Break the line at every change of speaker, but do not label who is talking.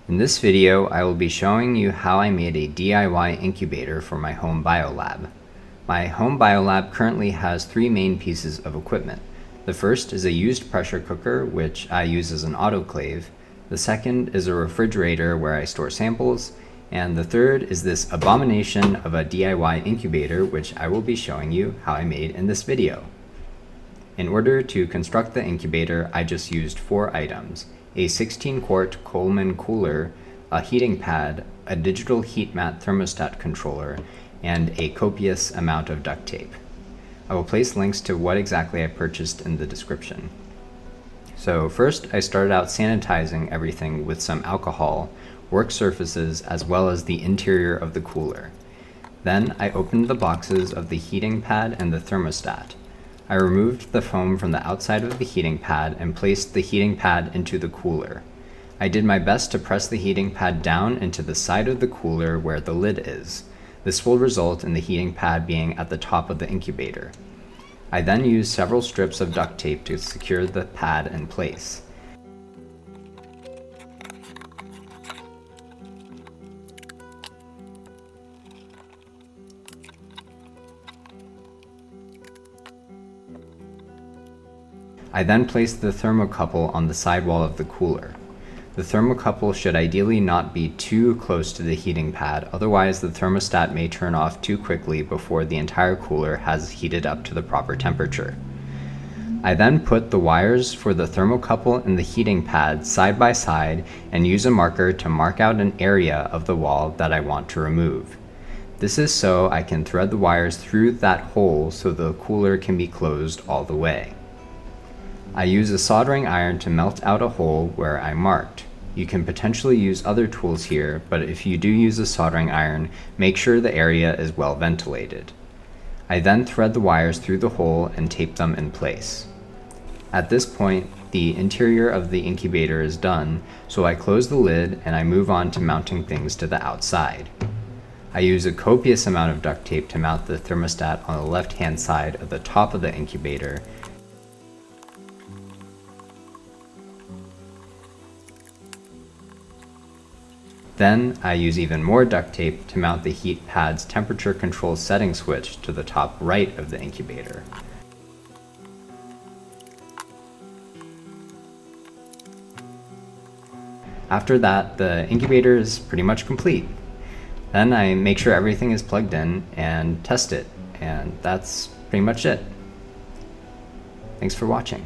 In this video, I will be showing you how I made a DIY incubator for my home biolab. My home biolab currently has three main pieces of equipment. The first is a used pressure cooker, which I use as an autoclave. The second is a refrigerator where I store samples. And the third is this abomination of a DIY incubator, which I will be showing you how I made in this video. In order to construct the incubator, I just used 4 items: a 16-quart Coleman cooler, a heating pad, a digital heat mat thermostat controller, and a copious amount of duct tape. I will place links to what exactly I purchased in the description. So first, I started out sanitizing everything with some alcohol, work surfaces, as well as the interior of the cooler. Then I opened the boxes of the heating pad and the thermostat. I removed the foam from the outside of the heating pad and placed the heating pad into the cooler. I did my best to press the heating pad down into the side of the cooler where the lid is. This will result in the heating pad being at the top of the incubator. I then used several strips of duct tape to secure the pad in place. I then placed the thermocouple on the sidewall of the cooler. The thermocouple should ideally not be too close to the heating pad, otherwise the thermostat may turn off too quickly before the entire cooler has heated up to the proper temperature. I then put the wires for the thermocouple and the heating pad side by side and use a marker to mark out an area of the wall that I want to remove. This is so I can thread the wires through that hole so the cooler can be closed all the way. I use a soldering iron to melt out a hole where I marked. You can potentially use other tools here, but if you do use a soldering iron, make sure the area is well ventilated. I then thread the wires through the hole and tape them in place. At this point, the interior of the incubator is done, so I close the lid and I move on to mounting things to the outside. I use a copious amount of duct tape to mount the thermostat on the left-hand side of the top of the incubator. Then I use even more duct tape to mount the heat pad's temperature control setting switch to the top right of the incubator. After that, the incubator is pretty much complete. Then I make sure everything is plugged in and test it, and that's pretty much it. Thanks for watching.